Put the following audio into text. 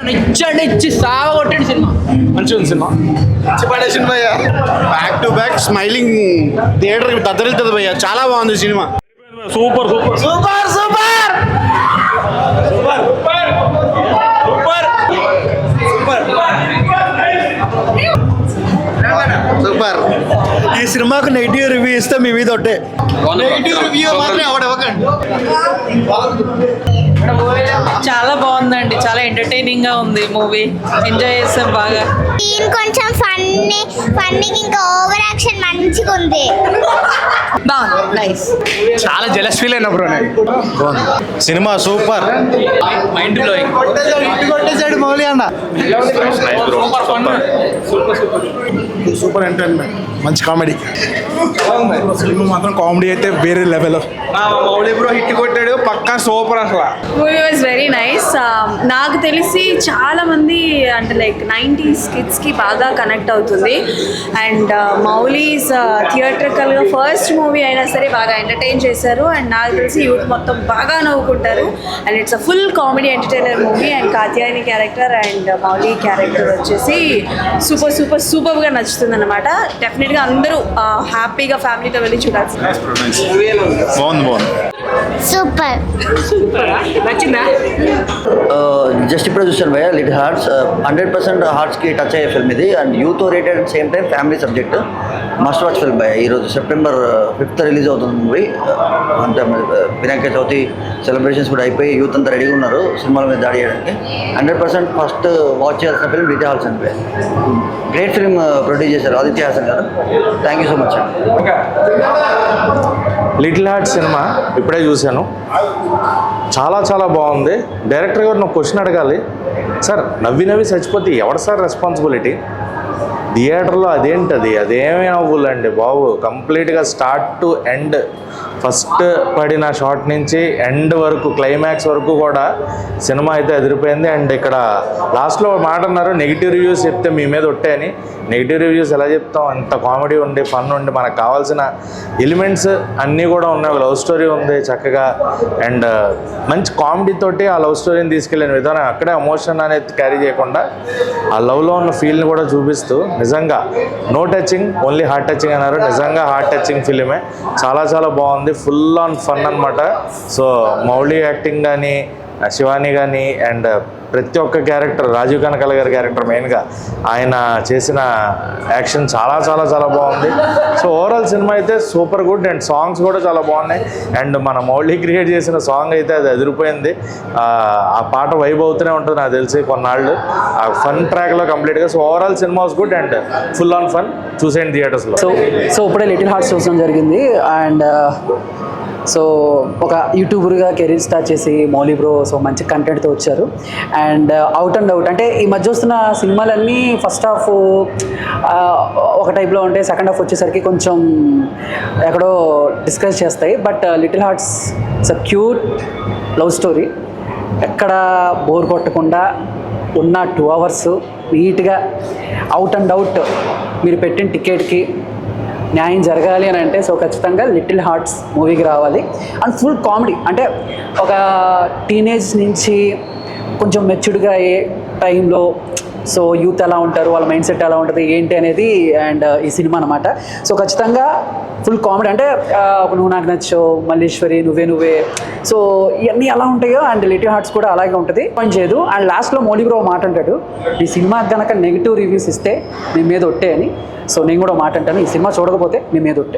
ఇచ్చి సావ కొట్టిన సినిమా మంచిగా ఉంది సినిమా. పడేసిన భయ్య back to back smiling theatre దద్దరిల్తుంది భయ్య. చాలా బాగుంది cinema. Super super super super super. ఈ సినిమాకు నెగిటివ్ రివ్యూ ఇస్తే మీ మీద ఒట్టే. నెగిటివ్ రివ్యూ మాత్రం ఎవడెవకండి. చాలా బాగుందండి, చాలా ఎంటర్టైనింగ్ గా ఉంది మూవీ. ఎంజాయ్ చేస్తాం బాగా. సీన్ కొంచెం ఫన్నీకి ఇంకా ఓవర్ యాక్షన్ మంచిగా ఉంది. బాగుంది, నైస్. చాలా జలస్ ఫీల్ అయినా bro cinema super. Mind blowing. కొట్టేసాడు మౌలి అన్న. సూపర్ ఎంటర్టైన్మెంట్, మంచి కామెడీ. సినిమా మాత్రం కామెడీ అయితే వేరే లెవెల్. మౌలి బ్రో హిట్ కొట్టాడు పక్కా సూపర్ అసలు. Movie was very nice. నాకు తెలిసి చాలా మంది అంటే లైక్ 90s కిడ్స్ కి బాగా కనెక్ట్ అవుతుంది. అండ్ మౌలీస్ థియేట్రికల్ గా ఫస్ట్ మూవీ అయినా సరే బాగా ఎంటర్టైన్ చేశారు. అండ్ నాకు తెలిసి యూత్ మొత్తం బాగా నవ్వుకుంటారు. And it's a full comedy entertainer movie. And Katyayani character and Mouli character వచ్చేసి సూపర్ సూపర్ సూపర్ గా నచ్చుతుంది అనమాట. డెఫినెట్ గా అందరూ హ్యాపీగా ఫ్యామిలీతో వెళ్ళి చూడాల్సింది. బాగుంది బాగుంది. సూపర్. నచ్చిందా? జస్ట్ ఇప్పుడే చూసాను భయ్య లిటిల్ హార్ట్స్. 100% హార్ట్స్కి టచ్ అయ్యే ఫిల్మ్ ఇది. And youth oriented at same time family subject. Must watch film భయ్య. ఈరోజు September 5th రిలీజ్ అవుతుంది మూవీ. అంటే వినాయక చవితి సెలబ్రేషన్స్ కూడా అయిపోయి యూత్ అంతా రెడీగా ఉన్నారు సినిమాల మీద దాడి చేయడానికి. 100% ఫస్ట్ వాచ్ చేయాల్సిన ఫిల్మ్ లిటిల్ హార్ట్స్ అండి భయ్య. గ్రేట్ ఫిల్మ్ ప్రొడ్యూస్ చేశారు ఆదిత్య హాసన్ గారు. థ్యాంక్ యూ సో మచ్ అండి. లిటిల్ హార్ట్ సినిమా ఇప్పుడే చూశాను. చాలా చాలా బాగుంది. డైరెక్టర్ గారు నాకు క్వశ్చన్ అడగాలి, సార్ నవ్వి చచ్చిపోతే ఎవరు సార్ రెస్పాన్సిబిలిటీ? థియేటర్లో అదేంటది, అదేమీ నవ్వులండి బాబు. కంప్లీట్గా స్టార్ట్ టు ఎండ్, ఫస్ట్ పడిన షాట్ నుంచి ఎండ్ వరకు క్లైమాక్స్ వరకు కూడా సినిమా అయితే ఎదిరిపోయింది. అండ్ ఇక్కడ లాస్ట్లో మాట అన్నారు, నెగిటివ్ రివ్యూస్ చెప్తే మీ మీద ఒట్టే అని. నెగిటివ్ రివ్యూస్ ఎలా చెప్తాం? అంత కామెడీ ఉండి ఫన్ ఉండి మనకు కావాల్సిన ఎలిమెంట్స్ అన్నీ కూడా ఉన్నాయి. ఒక లవ్ స్టోరీ ఉంది చక్కగా. అండ్ మంచి కామెడీ తోటి ఆ లవ్ స్టోరీని తీసుకెళ్ళిన విధానం, అక్కడే ఎమోషన్ అనేది క్యారీ చేయకుండా ఆ లవ్లో ఉన్న ఫీల్ని కూడా చూపిస్తూ నిజంగా no touching only heart touching అన్నారు. నిజంగా హార్ట్ టచింగ్ ఫిలిమే. చాలా చాలా బాగుంది. ఫుల్ ఆన్ ఫన్ అనమాట. సో మౌలి యాక్టింగ్ కానీ, శివాని కానీ, అండ్ ప్రతి ఒక్క క్యారెక్టర్, రాజీవ్ కనకాల గారి క్యారెక్టర్ మెయిన్గా ఆయన చేసిన యాక్షన్ చాలా చాలా చాలా బాగుంది. సో ఓవరాల్ సినిమా అయితే సూపర్ గుడ్. అండ్ సాంగ్స్ కూడా చాలా బాగున్నాయి. అండ్ మన మౌలి క్రియేట్ చేసిన సాంగ్ అయితే అది ఎదిరిపోయింది. ఆ పాట వైబ్ అవుతూనే ఉంటుంది నాకు తెలిసి కొన్నాళ్ళు. ఆ ఫన్ ట్రాక్లో కంప్లీట్గా. So overall cinema was good and full on fun. చూసేయండి థియేటర్స్లో. సో ఇప్పుడే లిటిల్ హార్ట్స్ చూడడం జరిగింది. అండ్ సో ఒక యూట్యూబర్గా కెరీర్ స్టార్ట్ చేసి మౌలి బ్రో సో మంచి కంటెంట్తో వచ్చారు. అండ్ అవుట్ అంటే ఈ మధ్య వస్తున్న సినిమాలన్నీ ఫస్ట్ హాఫ్ ఒక టైప్లో ఉంటే సెకండ్ హాఫ్ వచ్చేసరికి కొంచెం ఎక్కడో డిస్కస్ చేస్తాయి. But little hearts it's a cute love story. ఎక్కడ బోర్ కొట్టకుండా ఉన్న 2 hours నీట్గా అవుట్ మీరు పెట్టిన టికెట్కి న్యాయం జరగాలి అని అంటే సో ఖచ్చితంగా లిటిల్ హార్ట్స్ మూవీకి రావాలి. అండ్ ఫుల్ కామెడీ, అంటే ఒక టీనేజ్ నుంచి కొంచెం మెచ్యూర్డ్గా అయ్యే టైంలో సో యూత్ ఎలా ఉంటారు, వాళ్ళ మైండ్ సెట్ ఎలా ఉంటుంది ఏంటి అనేది అండ్ ఈ సినిమా అనమాట. సో ఖచ్చితంగా ఫుల్ కామెడీ. అంటే నువ్వు నాకు నచ్చో, మల్లీశ్వరి, నువ్వే సో ఇవన్నీ ఎలా ఉంటాయో అండ్ లిటిల్ హార్ట్స్ కూడా అలాగే ఉంటుంది. పని చేయదు. అండ్ లాస్ట్లో మౌలి బ్రో మాట అంటాడు, ఈ సినిమాకి కనుక నెగిటివ్ రివ్యూస్ ఇస్తే మీ మీద ఒట్టే అని. సో నేను కూడా మాట అంటాను, ఈ సినిమా చూడకపోతే మీ మీద ఒట్టే.